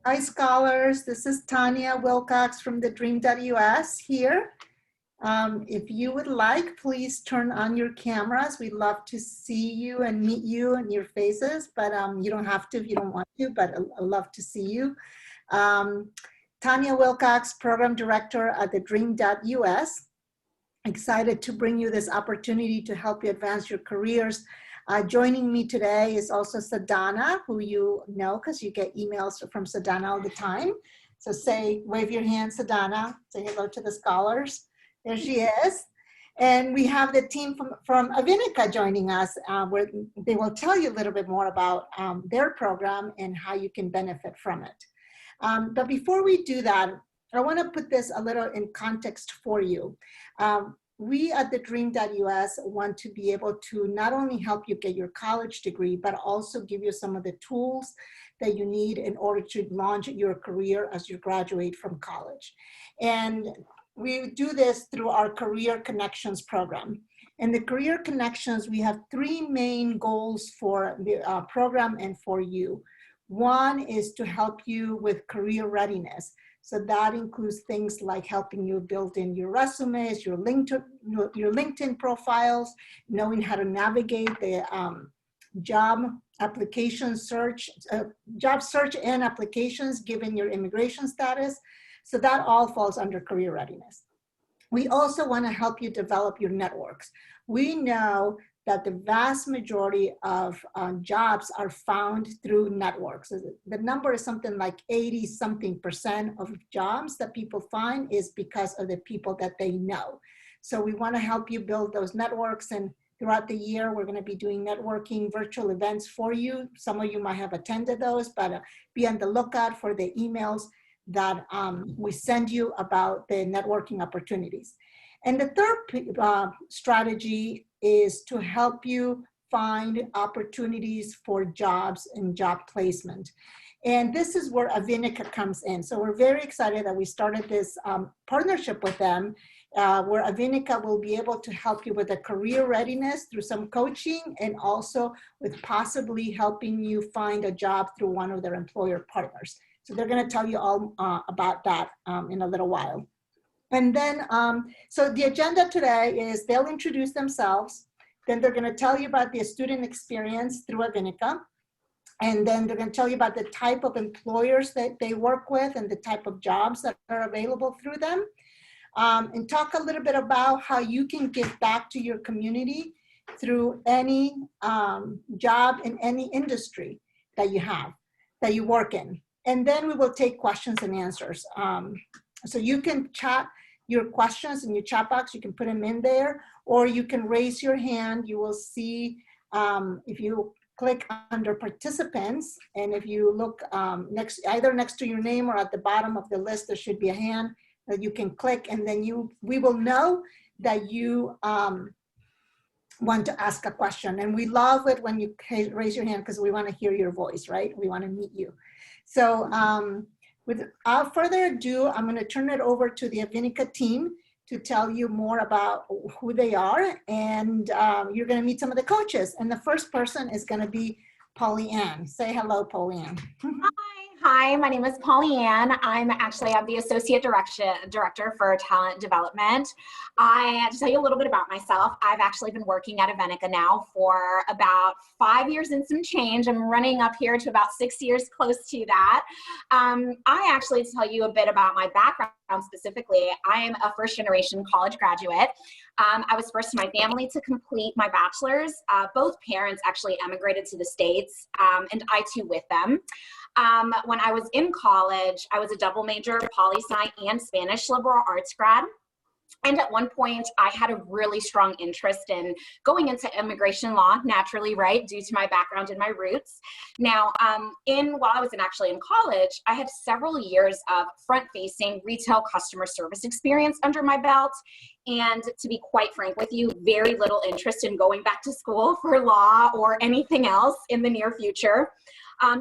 Hi, scholars. This is Tanya Wilcox from TheDream.Us here. If you would like, please turn on your cameras. We'd love to see you and meet you and your faces, but you don't have to if you don't want to, but I'd love to see you. Tanya Wilcox, Program Director at TheDream.Us. Excited to bring you this opportunity to help you advance your careers. Joining me today is also Sadhana, who you know because you get emails from Sadhana all the time. So wave your hand, Sadhana. Say hello to the scholars. There she is. And we have the team from Avinica joining us, where they will tell you a little bit more about their program and how you can benefit from it. But before we do that, I want to put this a little in context for you. We at TheDream.Us want to be able to not only help you get your college degree, but also give you some of the tools that you need in order to launch your career as you graduate from college. And we do this through our Career Connections program. In the Career Connections, we have three main goals for the program and for you. One is to help you with career readiness. So that includes things like helping you build in your resumes, your LinkedIn profiles, knowing how to navigate the job search and applications given your immigration status. So that all falls under career readiness. We also want to help you develop your networks. We know that the vast majority of jobs are found through networks. The number is something like 80-something% of jobs that people find is because of the people that they know. So we want to help you build those networks, and throughout the year, we're going to be doing networking virtual events for you. Some of you might have attended those, but be on the lookout for the emails that we send you about the networking opportunities. And the third strategy is to help you find opportunities for jobs and job placement. And this is where Avinica comes in. So we're very excited that we started this partnership with them, where Avinica will be able to help you with a career readiness through some coaching, and also with possibly helping you find a job through one of their employer partners. So they're going to tell you all about that in a little while. And then, so the agenda today is they'll introduce themselves, then they're going to tell you about the student experience through Avinica, and then they're going to tell you about the type of employers that they work with and the type of jobs that are available through them, and talk a little bit about how you can give back to your community through any job in any industry that you work in. And then we will take questions and answers. So you can chat your questions in your chat box, you can put them in there, or you can raise your hand. You will see, if you click under participants, and if you look either next to your name or at the bottom of the list, there should be a hand that you can click, and then we will know that you want to ask a question. And we love it when you raise your hand because we want to hear your voice, right? We want to meet you. So without further ado, I'm going to turn it over to the Avinica team to tell you more about who they are, and you're going to meet some of the coaches. And the first person is going to be Polly Ann. Say hello, Polly Ann. Hi, my name is Polly Ann. I'm the Associate Director for Talent Development. To tell you a little bit about myself, I've actually been working at Avenica now for about 5 years and some change. I'm running up here to about 6 years, close to that. To tell you a bit about my background specifically, I am a first-generation college graduate. I was first in my family to complete my bachelor's. Both parents actually emigrated to the States, and I too with them. When I was in college, I was a double major, poli-sci and Spanish liberal arts grad. And at one point, I had a really strong interest in going into immigration law, naturally, right, due to my background and my roots. Now, while I was actually in college, I had several years of front-facing retail customer service experience under my belt. And to be quite frank with you, very little interest in going back to school for law or anything else in the near future.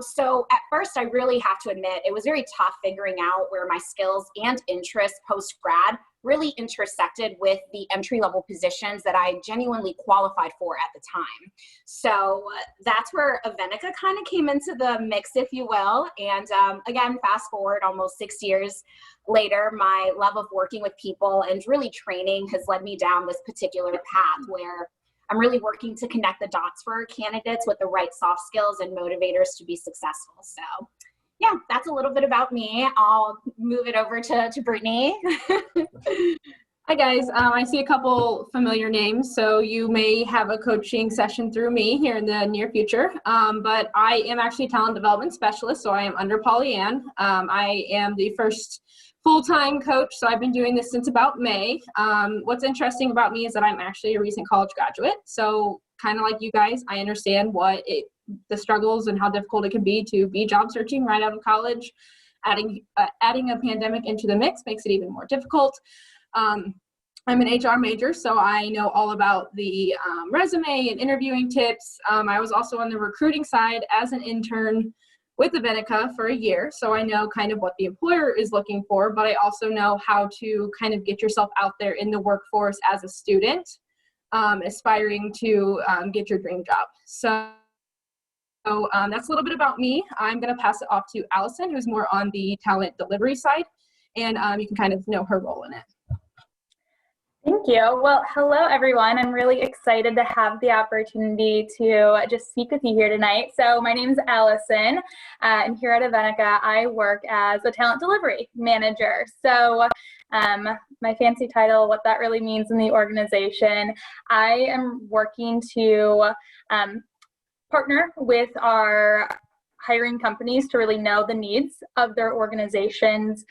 So at first, I really have to admit, it was very tough figuring out where my skills and interests post-grad really intersected with the entry-level positions that I genuinely qualified for at the time. So that's where Avenica kind of came into the mix, if you will. And again, fast forward almost 6 years later, my love of working with people and really training has led me down this particular path where I'm really working to connect the dots for candidates with the right soft skills and motivators to be successful. So yeah, that's a little bit about me. I'll move it over to Brittany. Hi guys, I see a couple familiar names, so you may have a coaching session through me here in the near future, but I am actually a talent development specialist, so I am under Pollyann. I am the first full-time coach, so I've been doing this since about May. What's interesting about me is that I'm actually a recent college graduate, so kind of like you guys, I understand the struggles and how difficult it can be to be job searching right out of college. Adding a pandemic into the mix makes it even more difficult. I'm an HR major, so I know all about the resume and interviewing tips. I was also on the recruiting side as an intern with Avinica for a year, so I know kind of what the employer is looking for, but I also know how to kind of get yourself out there in the workforce as a student, aspiring to get your dream job. So that's a little bit about me. I'm going to pass it off to Allison, who's more on the talent delivery side, and you can kind of know her role in it. Thank you. Well, hello, everyone. I'm really excited to have the opportunity to just speak with you here tonight. So my name is Allison, and here at Avenica, I work as a talent delivery manager. So my fancy title, what that really means in the organization, I am working to partner with our hiring companies to really know the needs of their organizations,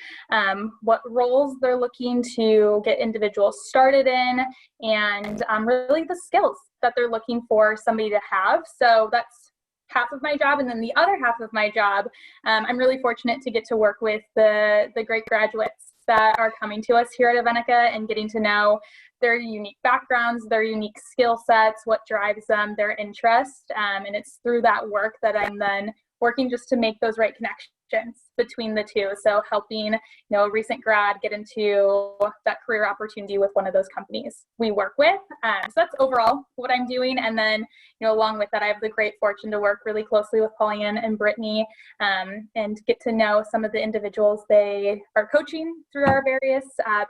what roles they're looking to get individuals started in, and really the skills that they're looking for somebody to have. So that's half of my job. And then the other half of my job, I'm really fortunate to get to work with the great graduates that are coming to us here at Avenica and getting to know their unique backgrounds, their unique skill sets, what drives them, their interest. And it's through that work that I'm then working just to make those right connections between the two. So helping, a recent grad get into that career opportunity with one of those companies we work with. So that's overall what I'm doing. And then, along with that, I have the great fortune to work really closely with Pollyann and Brittany, and get to know some of the individuals they are coaching through our various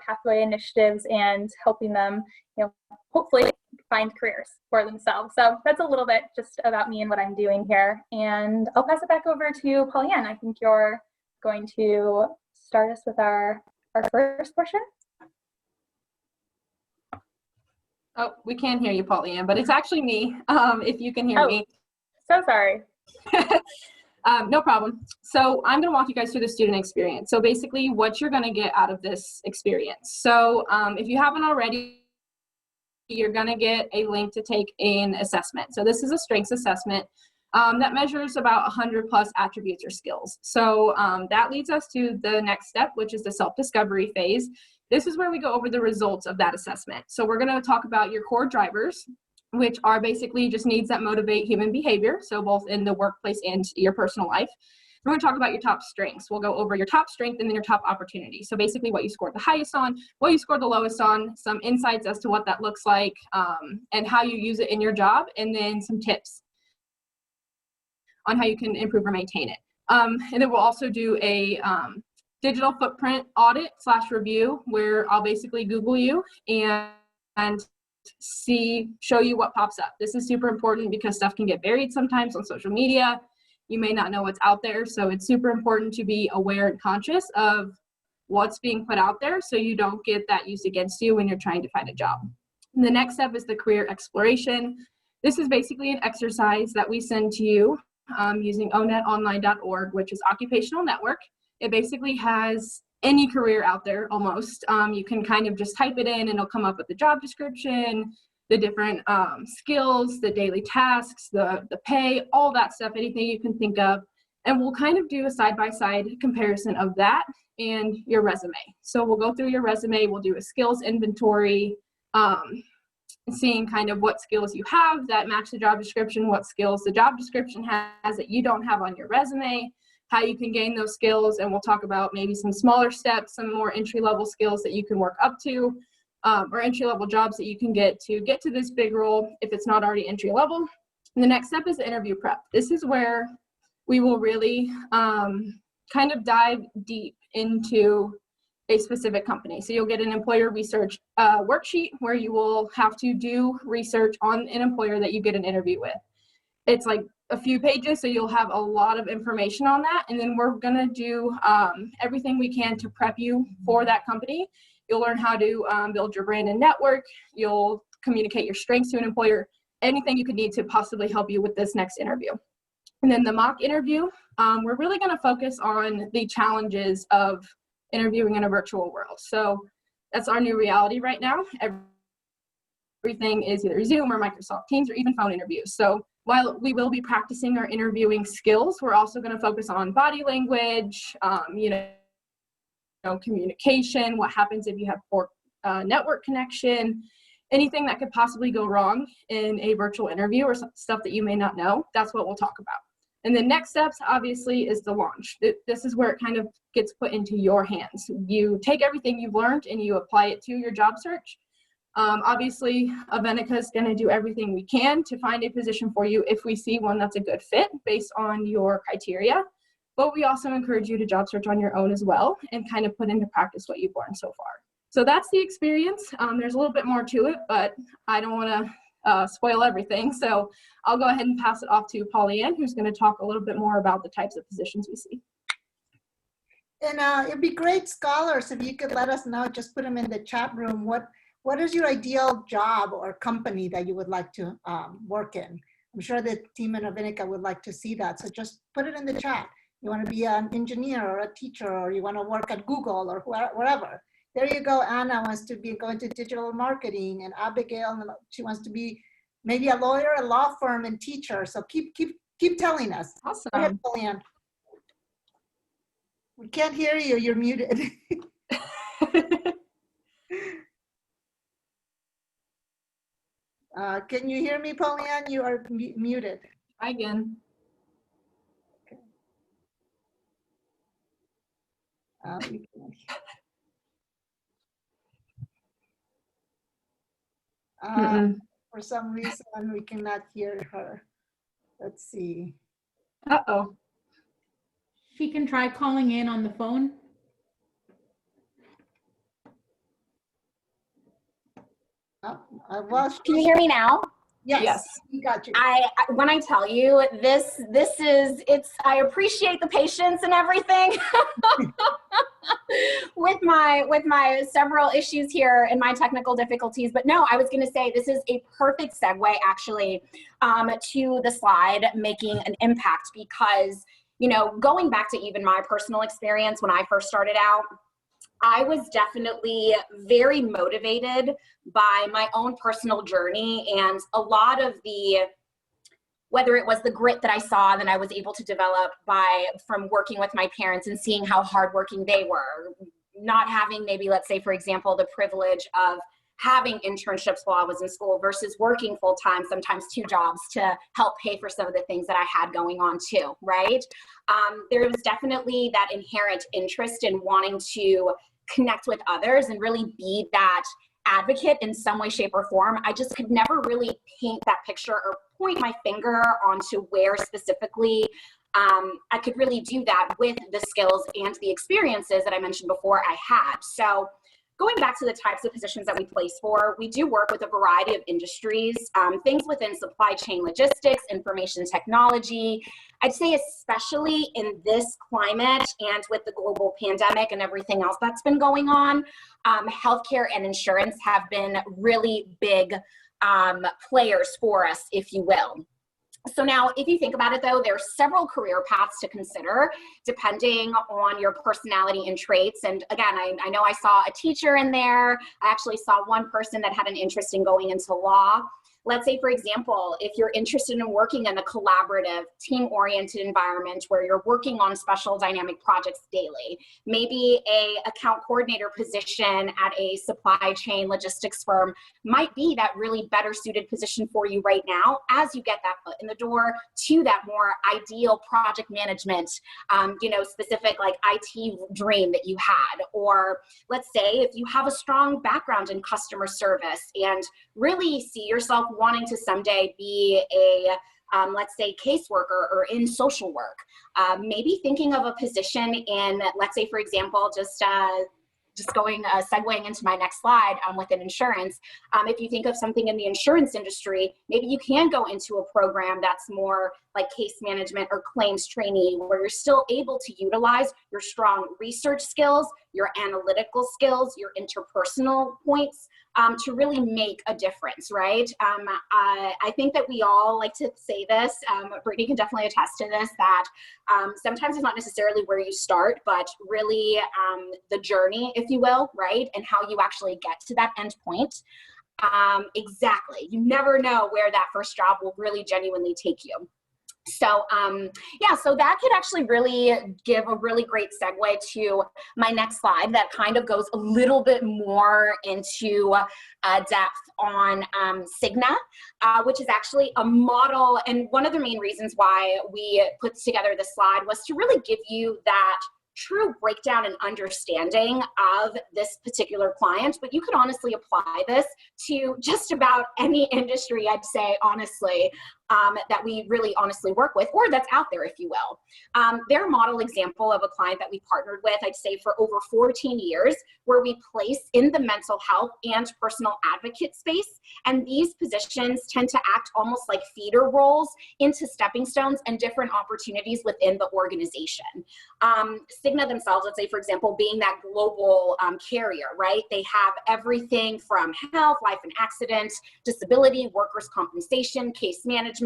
pathway initiatives and helping them, hopefully find careers for themselves. So that's a little bit just about me and what I'm doing here. And I'll pass it back over to Pollyann. I think you're going to start us with our first portion. Oh, we can hear you, Pollyann, but it's actually me, if you can hear me. So sorry. No problem. So I'm going to walk you guys through the student experience. So basically what you're going to get out of this experience. So if you haven't already, you're going to get a link to take an assessment. So this is a strengths assessment that measures about 100 plus attributes or skills. So that leads us to the next step, which is the self-discovery phase. This is where we go over the results of that assessment. So we're going to talk about your core drivers, which are basically just needs that motivate human behavior. So both in the workplace and your personal life. We're going to talk about your top strengths. We'll go over your top strength and then your top opportunity. So basically what you scored the highest on, what you scored the lowest on, some insights as to what that looks like, and how you use it in your job, and then some tips on how you can improve or maintain it. And then we'll also do a digital footprint audit / review where I'll basically Google you and show you what pops up. This is super important because stuff can get buried sometimes on social media. You may not know what's out there, so it's super important to be aware and conscious of what's being put out there so you don't get that used against you when you're trying to find a job. And the next step is the career exploration. This is basically an exercise that we send to you using onetonline.org, which is occupational network. It basically has any career out there almost. You can kind of just type it in and it'll come up with the job description, the different skills, the daily tasks, the pay, all that stuff, anything you can think of. And we'll kind of do a side-by-side comparison of that and your resume. So we'll go through your resume, we'll do a skills inventory, and seeing kind of what skills you have that match the job description, what skills the job description has that you don't have on your resume, how you can gain those skills, and we'll talk about maybe some smaller steps, some more entry-level skills that you can work up to, or entry-level jobs that you can get to this big role if it's not already entry-level. And the next step is the interview prep. This is where we will really kind of dive deep into a specific company. So you'll get an employer research worksheet where you will have to do research on an employer that you get an interview with. It's like a few pages, so you'll have a lot of information on that. And then we're gonna do everything we can to prep you for that company. You'll learn how to build your brand and network. You'll communicate your strengths to an employer, anything you could need to possibly help you with this next interview. And then the mock interview, we're really gonna focus on the challenges of interviewing in a virtual world. So that's our new reality right now. Everything is either Zoom or Microsoft Teams or even phone interviews. So while we will be practicing our interviewing skills, we're also going to focus on body language, communication, what happens if you have poor network connection, anything that could possibly go wrong in a virtual interview or stuff that you may not know. That's what we'll talk about. And the next steps, obviously, is the launch. This is where it kind of gets put into your hands. You take everything you've learned and you apply it to your job search. Obviously, Avenica is going to do everything we can to find a position for you if we see one that's a good fit based on your criteria. But we also encourage you to job search on your own as well and kind of put into practice what you've learned so far. So that's the experience. There's a little bit more to it, but I don't want to spoil everything. So I'll go ahead and pass it off to Pollyann, who's going to talk a little bit more about the types of positions we see. And it'd be great, scholars, if you could let us know, just put them in the chat room, what is your ideal job or company that you would like to work in? I'm sure the team in Avinica would like to see that. So just put it in the chat. You want to be an engineer or a teacher, or you want to work at Google or wherever. There you go. Anna wants to be going to digital marketing, and Abigail, she wants to be maybe a lawyer, a law firm, and teacher. So keep telling us. Awesome. Go ahead, Pollyann. We can't hear you. You're muted. Can you hear me, Pollyann? You are muted. Hi again. Okay. For some reason, we cannot hear her. Let's see. Uh-oh. She can try calling in on the phone. Well, Can you hear me now? yes, we got you. When I tell you this is, I appreciate the patience and everything with my several issues here and my technical difficulties. But no, I was going to say this is a perfect segue actually to the slide making an impact, because, you know, going back to even my personal experience when I first started out, I was definitely very motivated by my own personal journey, and a lot of whether it was the grit that I saw that I was able to develop from working with my parents and seeing how hardworking they were, not having maybe, let's say, for example, the privilege of having internships while I was in school versus working full time, sometimes 2 jobs to help pay for some of the things that I had going on too, right? There was definitely that inherent interest in wanting to connect with others and really be that advocate in some way, shape, or form. I just could never really paint that picture or point my finger onto where specifically I could really do that with the skills and the experiences that I mentioned before I had. So going back to the types of positions that we place for, we do work with a variety of industries, things within supply chain logistics, information technology. I'd say especially in this climate and with the global pandemic and everything else that's been going on, healthcare and insurance have been really big players for us, if you will. So now, if you think about it though, there are several career paths to consider depending on your personality and traits. And again, I know I saw a teacher in there. I actually saw one person that had an interest in going into law. let's say, for example, if you're interested in working in a collaborative, team-oriented environment where you're working on special dynamic projects daily, maybe a account coordinator position at a supply chain logistics firm might be that really better suited position for you right now as you get that foot in the door to that more ideal project management, specific like IT dream that you had. Or let's say if you have a strong background in customer service and really see yourself wanting to someday be a let's say caseworker or in social work, maybe thinking of a position in, let's say, for example, just segueing into my next slide within insurance. If you think of something in the insurance industry, maybe you can go into a program that's more like case management or claims trainee, where you're still able to utilize your strong research skills, your analytical skills, your interpersonal points to really make a difference, right? I think that we all like to say this, Brittany can definitely attest to this, that sometimes it's not necessarily where you start, but really the journey, if you will, right? And how you actually get to that end point. Exactly. You never know where that first job will really genuinely take you. So so that could actually really give a really great segue to my next slide that kind of goes a little bit more into depth on Cigna, which is actually a model. And one of the main reasons why we put together this slide was to really give you that true breakdown and understanding of this particular client, but you could honestly apply this to just about any industry, I'd say, honestly, that we really honestly work with, or that's out there, if you will. They're a model example of a client that we partnered with, I'd say, for over 14 years, where we place in the mental health and personal advocate space. And these positions tend to act almost like feeder roles into stepping stones and different opportunities within the organization. Cigna themselves, let's say, for example, being that global carrier, right? They have everything from health, life and accident, disability, workers' compensation, case management.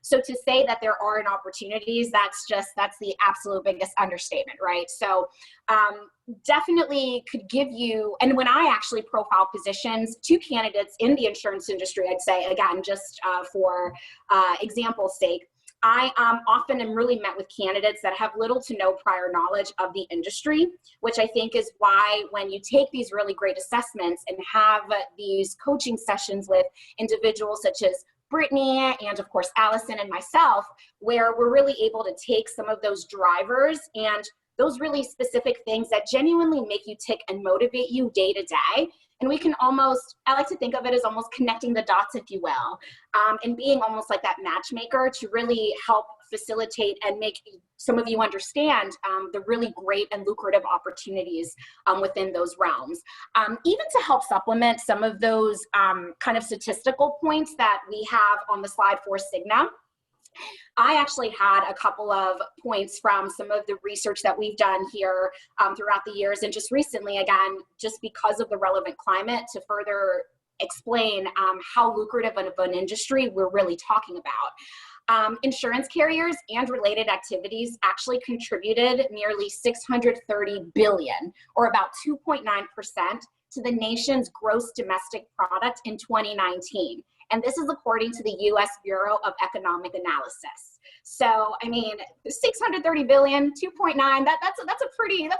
So to say that there aren't opportunities, that's the absolute biggest understatement, right? So definitely could give you, and when I actually profile positions to candidates in the insurance industry, I'd say, again, just for example's sake, I often am really met with candidates that have little to no prior knowledge of the industry, which I think is why when you take these really great assessments and have these coaching sessions with individuals such as Brittany and of course Allison and myself, where we're really able to take some of those drivers and those really specific things that genuinely make you tick and motivate you day to day. And we can almost, I like to think of it as almost connecting the dots, if you will, and being almost like that matchmaker to really help facilitate and make some of you understand the really great and lucrative opportunities within those realms. Even to help supplement some of those kind of statistical points that we have on the slide for Cigna, I actually had a couple of points from some of the research that we've done here throughout the years, and just recently, again, just because of the relevant climate, to further explain how lucrative of an industry we're really talking about. Insurance carriers and related activities actually contributed nearly $630 billion, or about 2.9%, to the nation's gross domestic product in 2019. And this is according to the U.S. Bureau of Economic Analysis. So, I mean, 630 billion, 2.9, that's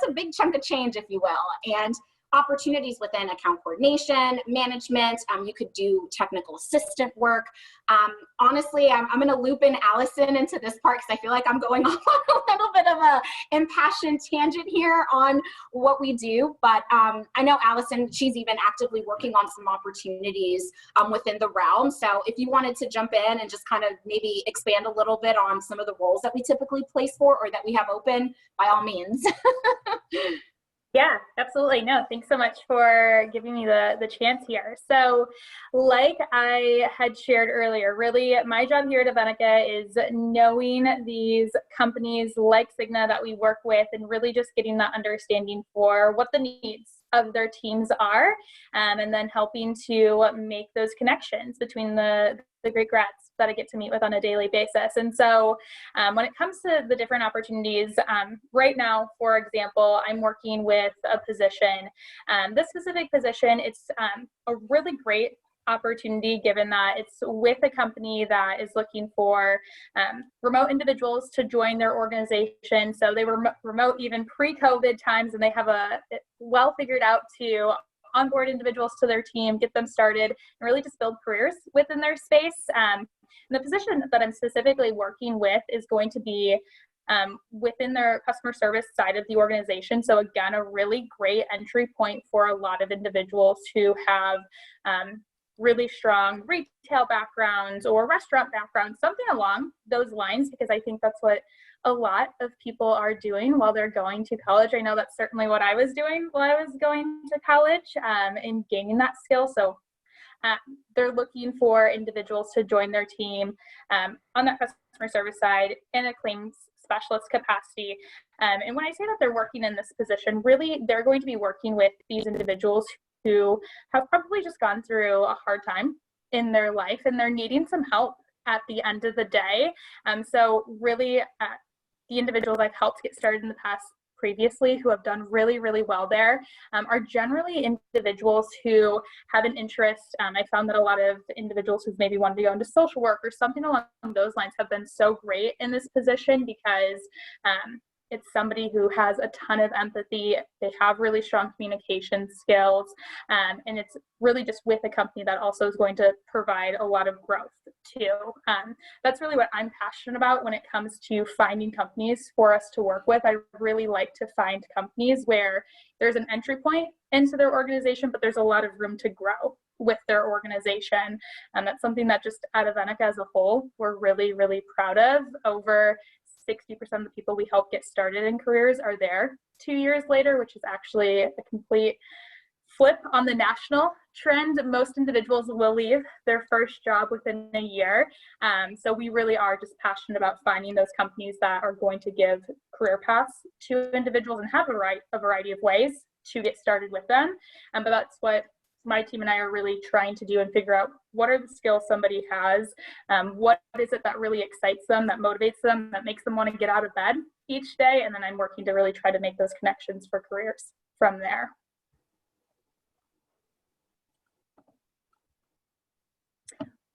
a big chunk of change, if you will. And opportunities within account coordination, management, you could do technical assistant work. Honestly, I'm going to loop in Allison into this part because I feel like I'm going off on a little bit of a impassioned tangent here on what we do. But I know Allison, she's even actively working on some opportunities within the realm. So if you wanted to jump in and just kind of maybe expand a little bit on some of the roles that we typically place for or that we have open, by all means. Yeah, absolutely. No, thanks so much for giving me the chance here. So like I had shared earlier, really my job here at Avenica is knowing these companies like Cigna that we work with and really just getting that understanding for what the needs of their teams are, and then helping to make those connections between the great grads that I get to meet with on a daily basis. And so when it comes to the different opportunities, right now, for example, I'm working with a position. This specific position, it's a really great opportunity, given that it's with a company that is looking for remote individuals to join their organization. So they were remote even pre-COVID times, and they have a well figured out to onboard individuals to their team, get them started, and really just build careers within their space. And the position that I'm specifically working with is going to be within their customer service side of the organization. So again, a really great entry point for a lot of individuals who have really strong retail backgrounds or restaurant backgrounds, something along those lines, because I think that's what a lot of people are doing while they're going to college. I know that's certainly what I was doing while I was going to college and gaining that skill. So they're looking for individuals to join their team on that customer service side in a claims specialist capacity. And when I say that they're working in this position, really they're going to be working with these individuals who have probably just gone through a hard time in their life and they're needing some help at the end of the day. So really the individuals I've helped get started in the past previously who have done really, really well there are generally individuals who have an interest. I found that a lot of individuals who've maybe wanted to go into social work or something along those lines have been so great in this position because it's somebody who has a ton of empathy. They have really strong communication skills, and it's really just with a company that also is going to provide a lot of growth too. That's really what I'm passionate about when it comes to finding companies for us to work with. I really like to find companies where there's an entry point into their organization, but there's a lot of room to grow with their organization. And that's something that just at Avenica as a whole, we're really, really proud of. Over 60% of the people we help get started in careers are there 2 years later, which is actually a complete flip on the national trend. Most individuals will leave their first job within a year. So we really are just passionate about finding those companies that are going to give career paths to individuals and have a variety of ways to get started with them. But that's what my team and I are really trying to do and figure out what are the skills somebody has, what is it that really excites them, that motivates them, that makes them want to get out of bed each day, and then I'm working to really try to make those connections for careers from there.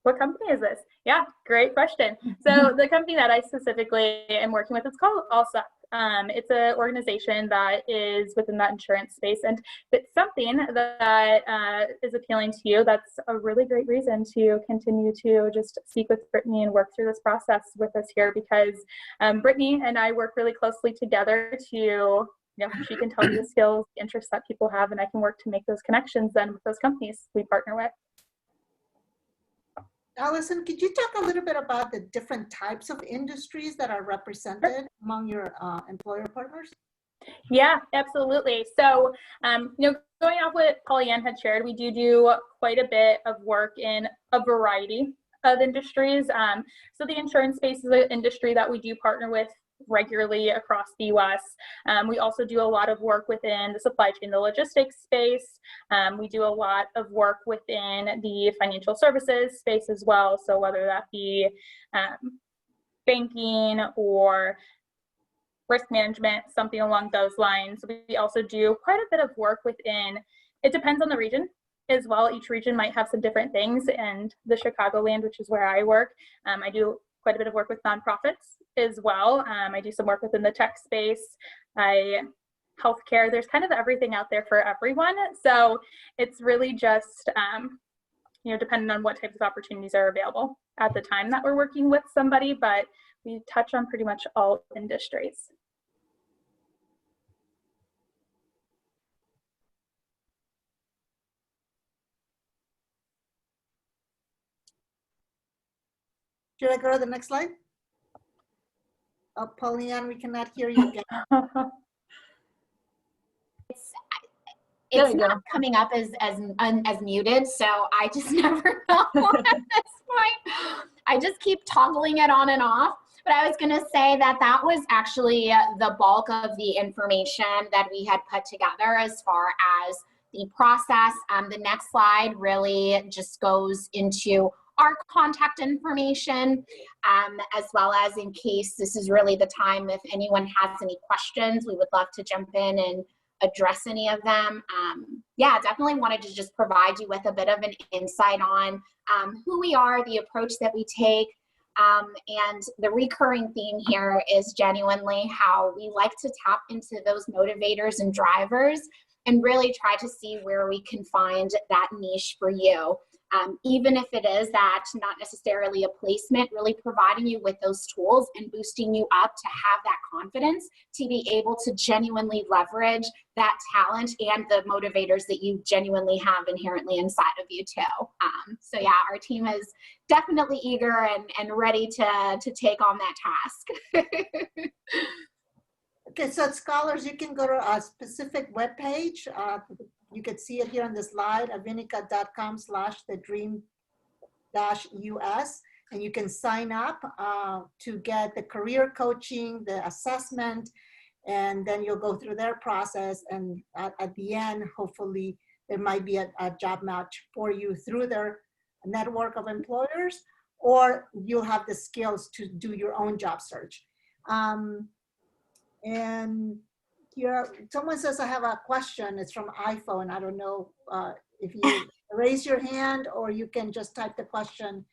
What company is this? Yeah, great question. So the company that I specifically am working with is called Also. It's an organization that is within that insurance space, and if it's something that is appealing to you, that's a really great reason to continue to just speak with Brittany and work through this process with us here, because Brittany and I work really closely together to, she can tell me the skills, the interests that people have, and I can work to make those connections then with those companies we partner with. Allison, could you talk a little bit about the different types of industries that are represented among your employer partners? Yeah, absolutely. So, going off what Pollyann had shared, we do quite a bit of work in a variety of industries. So the insurance space is an industry that we do partner with regularly across the US. We also do a lot of work within the supply chain, the logistics space. We do a lot of work within the financial services space as well. So whether that be banking or risk management, something along those lines. We also do quite a bit of work within, it depends on the region as well. Each region might have some different things, and the Chicagoland, which is where I work, I do quite a bit of work with nonprofits as well. I do some work within the tech space, healthcare. There's kind of everything out there for everyone. So it's really just, depending on what types of opportunities are available at the time that we're working with somebody, but we touch on pretty much all industries. Should I go to the next slide? Oh, Pollyann, we cannot hear you again. It's not coming up as muted, so I just never know at this point. I just keep toggling it on and off. But I was going to say that that was actually the bulk of the information that we had put together as far as the process. The next slide really just goes into our contact information, as well as in case this is really the time, if anyone has any questions, we would love to jump in and address any of them. Yeah, definitely wanted to just provide you with a bit of an insight on who we are, the approach that we take. And the recurring theme here is genuinely how we like to tap into those motivators and drivers and really try to see where we can find that niche for you. Even if it is that not necessarily a placement, really providing you with those tools and boosting you up to have that confidence to be able to genuinely leverage that talent and the motivators that you genuinely have inherently inside of you too. So yeah, our team is definitely eager and ready to take on that task. Okay, so scholars, you can go to a specific webpage. You can see it here on the slide, avinica.com/TheDream.Us, and you can sign up to get the career coaching, the assessment, and then you'll go through their process. And at the end, hopefully, there might be a job match for you through their network of employers, or you'll have the skills to do your own job search. And here, someone says, I have a question. It's from iPhone. I don't know if you raise your hand or you can just type the question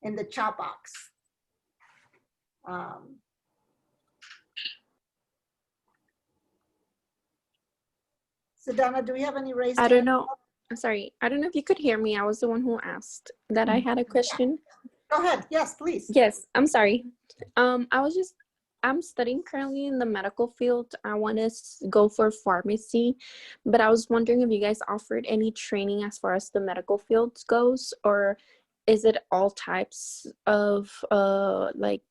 in the chat box. So Donna, do we have any raised I don't hand? know. I'm sorry. I don't know if you could hear me. I was the one who asked that I had a question. Go ahead. Yes, please. Yes, I'm sorry. I'm studying currently in the medical field. I want to go for pharmacy, but I was wondering if you guys offered any training as far as the medical field goes, or is it all types of like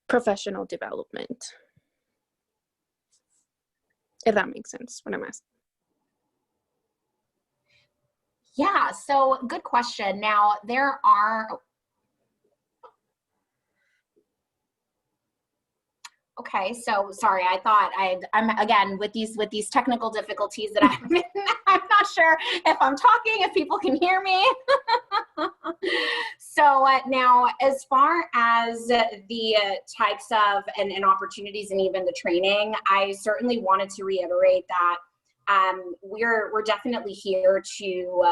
professional development? If that makes sense, what I'm asking. Yeah, so good question. Now there are, okay, so sorry, I thought I'm again with these technical difficulties that I'm in, I'm not sure if I'm talking, if people can hear me. So now, as far as the types of and opportunities and even the training, I certainly wanted to reiterate that we're definitely here to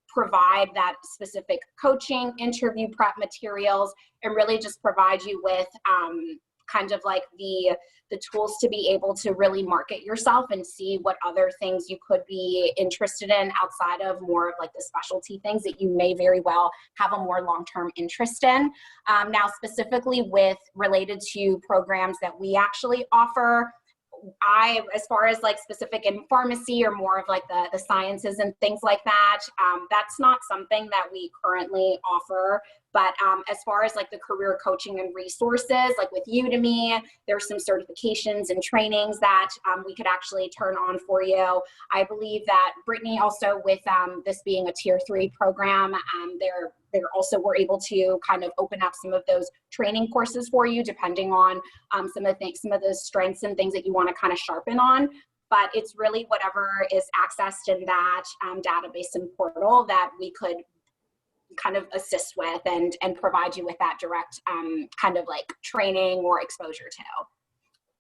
provide that specific coaching, interview prep materials, and really just provide you with kind of like the tools to be able to really market yourself and see what other things you could be interested in outside of more of like the specialty things that you may very well have a more long-term interest in. Now, specifically with related to programs that we actually offer, as far as like specific in pharmacy or more of like the sciences and things like that, that's not something that we currently offer. But as far as like the career coaching and resources, like with Udemy, there's some certifications and trainings that we could actually turn on for you. I believe that Brittany also, with this being a tier 3 program, they're also were able to kind of open up some of those training courses for you, depending on some of the strengths and things that you want to kind of sharpen on. But it's really whatever is accessed in that database and portal that we could kind of assist with and provide you with that direct kind of like training or exposure to.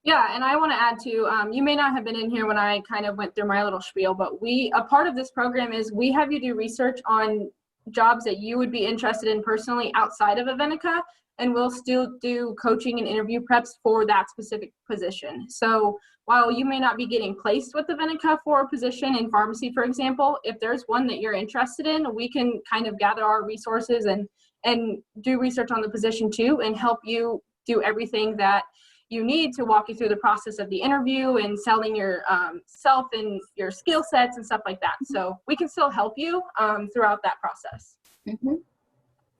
Yeah, and I want to add too, you may not have been in here when I kind of went through my little spiel, but a part of this program is we have you do research on jobs that you would be interested in personally outside of Avenica, and we'll still do coaching and interview preps for that specific position. So while you may not be getting placed with Avenica for a position in pharmacy, for example, if there's one that you're interested in, we can kind of gather our resources and do research on the position too, and help you do everything that you need to walk you through the process of the interview and selling your self and your skill sets and stuff like that. So we can still help you throughout that process. Mm-hmm.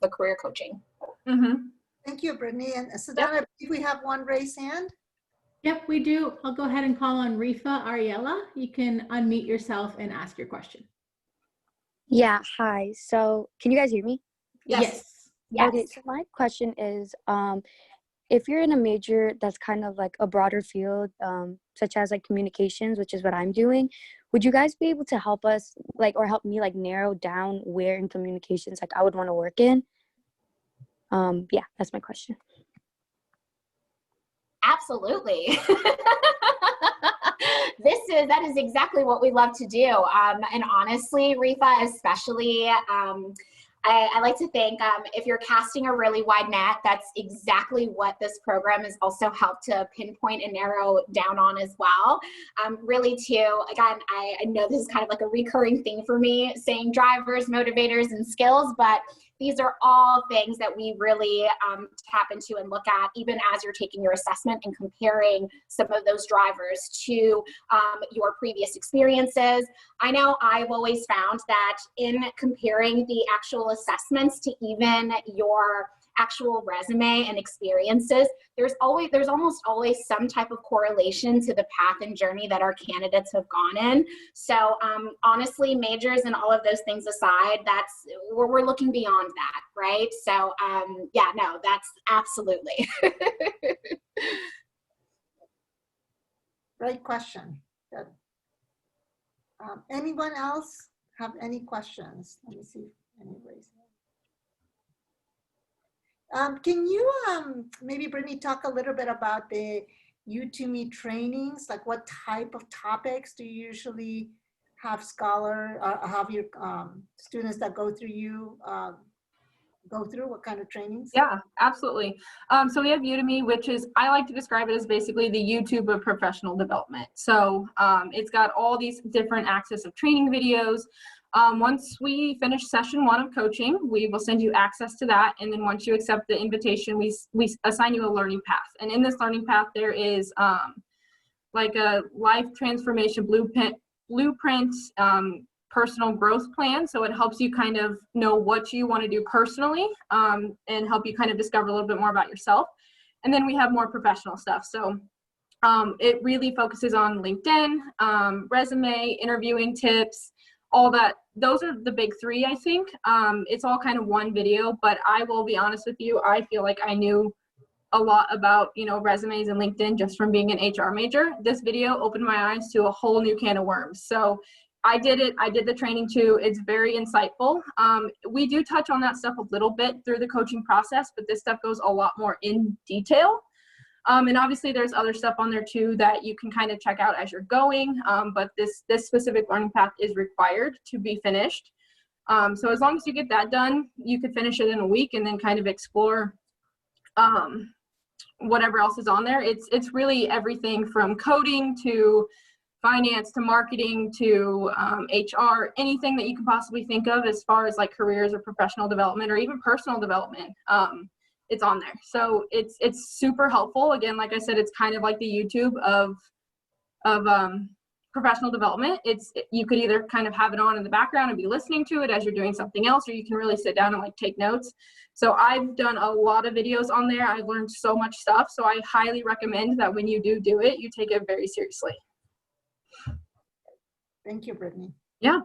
The career coaching. Mm-hmm. Thank you, Brittany. And Sedona, I believe we have one raised hand. Yep, we do. I'll go ahead and call on Rifa Ariella. You can unmute yourself and ask your question. Yeah, hi. So can you guys hear me? Yes. Yes. Okay, so my question is, if you're in a major that's kind of like a broader field, such as like communications, which is what I'm doing, would you guys be able to help us or help me narrow down where in communications I would want to work in? Yeah, that's my question. that is exactly what we love to do. And honestly, Rifa, especially, I like to think if you're casting a really wide net, that's exactly what this program has also helped to pinpoint and narrow down on as well. Really too, again, I know this is kind of like a recurring thing for me, saying drivers, motivators, and skills, but these are all things that we really tap into and look at even as you're taking your assessment and comparing some of those drivers to your previous experiences. I know I've always found that in comparing the actual assessments to even your actual resume and experiences, there's almost always some type of correlation to the path and journey that our candidates have gone in. So honestly, majors and all of those things aside, that's we're looking beyond that, right? So yeah, no, that's absolutely. Great question. Good. Anyone else have any questions? Let me see if any raise hand. Can you maybe, Brittany, talk a little bit about the U2Me trainings? Like what type of topics do you usually have have your students that go through you go through? What kind of trainings? Yeah, absolutely. So we have Udemy, which is, I like to describe it as basically the YouTube of professional development. So it's got all these different access of training videos. Once we finish session 1 of coaching, we will send you access to that. And then once you accept the invitation, we assign you a learning path. And in this learning path, there is like a life transformation blueprint, personal growth plan. So it helps you kind of know what you want to do personally and help you kind of discover a little bit more about yourself. And then we have more professional stuff. So it really focuses on LinkedIn, resume, interviewing tips, all that. Those are the big 3, I think. It's all kind of one video, but I will be honest with you, I feel like I knew a lot about, resumes and LinkedIn just from being an HR major. This video opened my eyes to a whole new can of worms. So I did it. I did the training too. It's very insightful. We do touch on that stuff a little bit through the coaching process, but this stuff goes a lot more in detail. And obviously there's other stuff on there too that you can kind of check out as you're going. But this specific learning path is required to be finished. So as long as you get that done, you could finish it in a week and then kind of explore whatever else is on there. It's really everything from coding to finance to marketing to HR, anything that you can possibly think of as far as like careers or professional development or even personal development. It's on there. So it's super helpful. Again, like I said, it's kind of like the YouTube of professional development. You could either kind of have it on in the background and be listening to it as you're doing something else, or you can really sit down and like take notes. So I've done a lot of videos on there. I've learned so much stuff. So I highly recommend that when you do it, you take it very seriously. Thank you, Brittany. Yeah.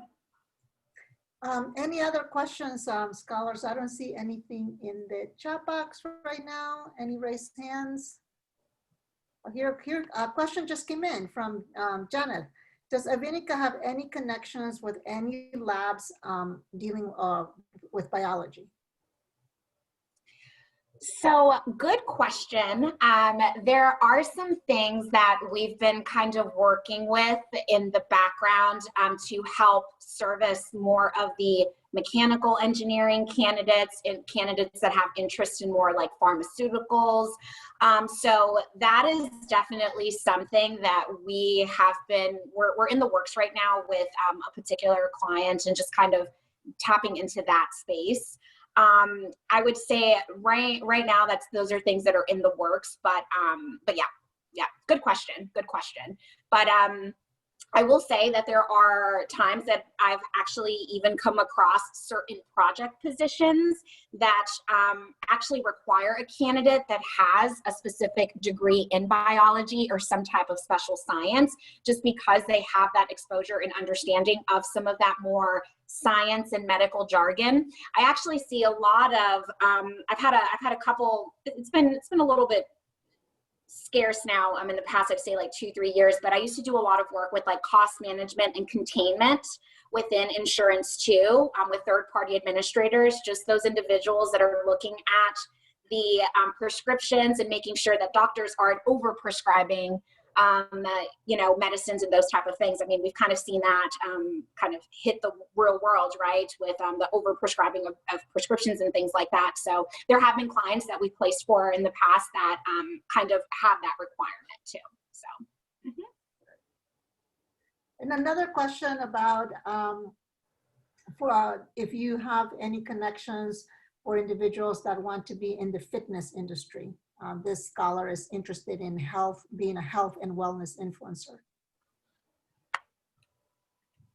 Any other questions, scholars? I don't see anything in the chat box right now. Any raised hands? Here, a question just came in from Janet. Does Avinica have any connections with any labs dealing with biology? So good question. There are some things that we've been kind of working with in the background to help service more of the mechanical engineering candidates and candidates that have interest in more like pharmaceuticals. So that is definitely something that we have been, we're in the works right now with a particular client and just kind of tapping into that space. I would say right now those are things that are in the works, but yeah, good question. But I will say that there are times that I've actually even come across certain project positions that actually require a candidate that has a specific degree in biology or some type of special science, just because they have that exposure and understanding of some of that more science and medical jargon. I actually see a lot of, I've had a couple, it's been a little bit scarce now. In the past, I'd say like 2-3 years, but I used to do a lot of work with like cost management and containment within insurance too, with third-party administrators, just those individuals that are looking at the prescriptions and making sure that doctors aren't over-prescribing you know, medicines and those type of things. I mean, we've kind of seen that kind of hit the real world, right, with the overprescribing of prescriptions and things like that. So there have been clients that we've placed for in the past that kind of have that requirement too. So. And another question about if you have any connections or individuals that want to be in the fitness industry. This scholar is interested in being a health and wellness influencer.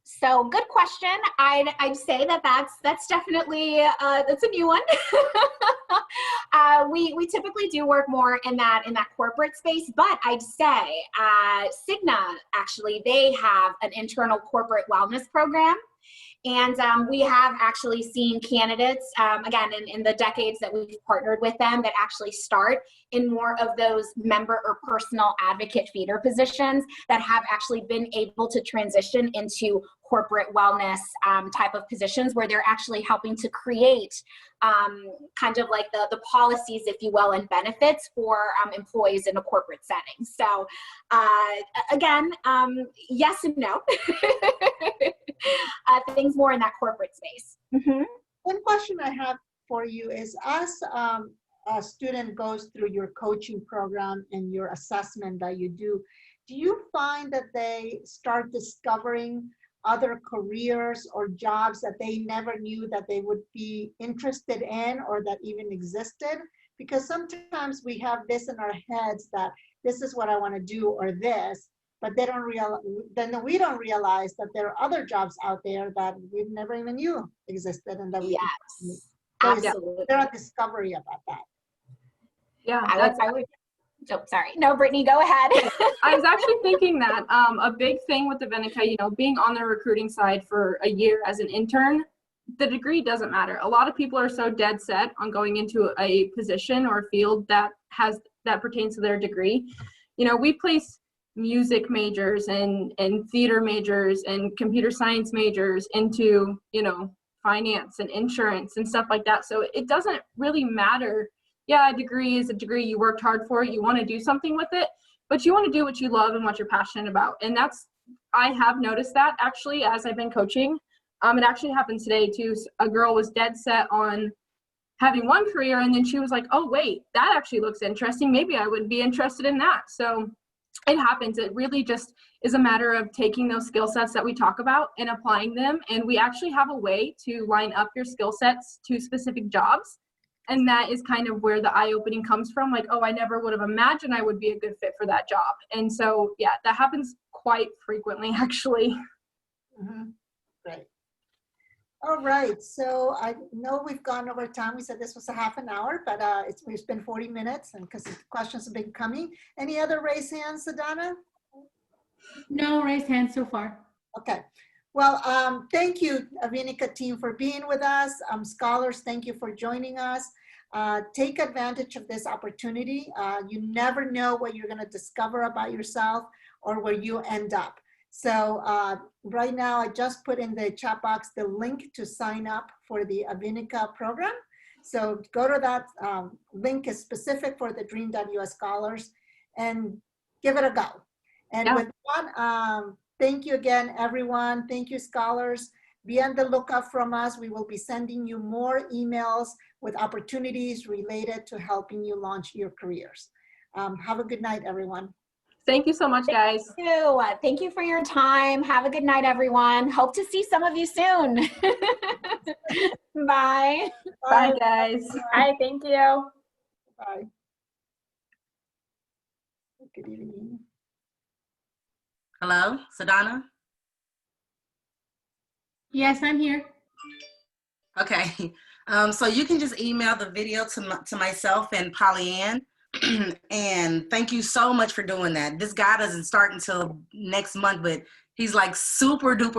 So good question. I'd say that's definitely that's a new one. We typically do work more in that corporate space, but I'd say Cigna, actually, they have an internal corporate wellness program. And we have actually seen candidates, again, in the decades that we've partnered with them, that actually start in more of those member or personal advocate feeder positions that have actually been able to transition into corporate wellness type of positions, where they're actually helping to create kind of like the policies, if you will, and benefits for employees in a corporate setting. So again, yes and no. Things more in that corporate space. Mm-hmm. One question I have for you is, as a student goes through your coaching program and your assessment that you do you find that they start discovering other careers or jobs that they never knew that they would be interested in or that even existed? Because sometimes we have this in our heads that this is what I want to do or this, but they don't then we don't realize that there are other jobs out there that we never even knew existed and that we yes, absolutely. There's a discovery about that. Yeah, I would. Oh, sorry. No, Brittany, go ahead. I was actually thinking that a big thing with Avenica, you know, being on the recruiting side for a year as an intern, the degree doesn't matter. A lot of people are so dead set on going into a position or a field that pertains to their degree. You know, we place music majors and theater majors and computer science majors into, you know, finance and insurance and stuff like that. So it doesn't really matter. Yeah, a degree is a degree. You worked hard for it. You want to do something with it, but you want to do what you love and what you're passionate about. And I have noticed that actually as I've been coaching. It actually happened today too. A girl was dead set on having one career, and then she was like, oh wait, that actually looks interesting. Maybe I would be interested in that. So it happens. It really just is a matter of taking those skill sets that we talk about and applying them. And we actually have a way to line up your skill sets to specific jobs. And that is kind of where the eye-opening comes from. Like, oh, I never would have imagined I would be a good fit for that job. And so, yeah, that happens quite frequently, actually. Mm-hmm. Great. All right. So I know we've gone over time. We said this was a half an hour, but we've been 40 minutes, and because the questions have been coming. Any other raised hands, Sadana? No raised hands so far. Okay. Well, thank you, Avinica team, for being with us. Scholars, thank you for joining us. Take advantage of this opportunity. You never know what you're going to discover about yourself or where you end up. So right now, I just put in the chat box the link to sign up for the Avinica program. So go to that link, is specific for the TheDream.Us scholars, and give it a go. And with that, thank you again, everyone. Thank you, scholars. Be on the lookout from us. We will be sending you more emails with opportunities related to helping you launch your careers. Have a good night, everyone. Thank you so much, guys. Thank you. Thank you for your time. Have a good night, everyone. Hope to see some of you soon. Bye. Bye, guys. Bye, thank you. Bye. Good evening. Hello, Sadana? Yes, I'm here. Okay, so you can just email the video to myself and Pollyann. And thank you so much for doing that. This guy doesn't start until next month, but he's like super duper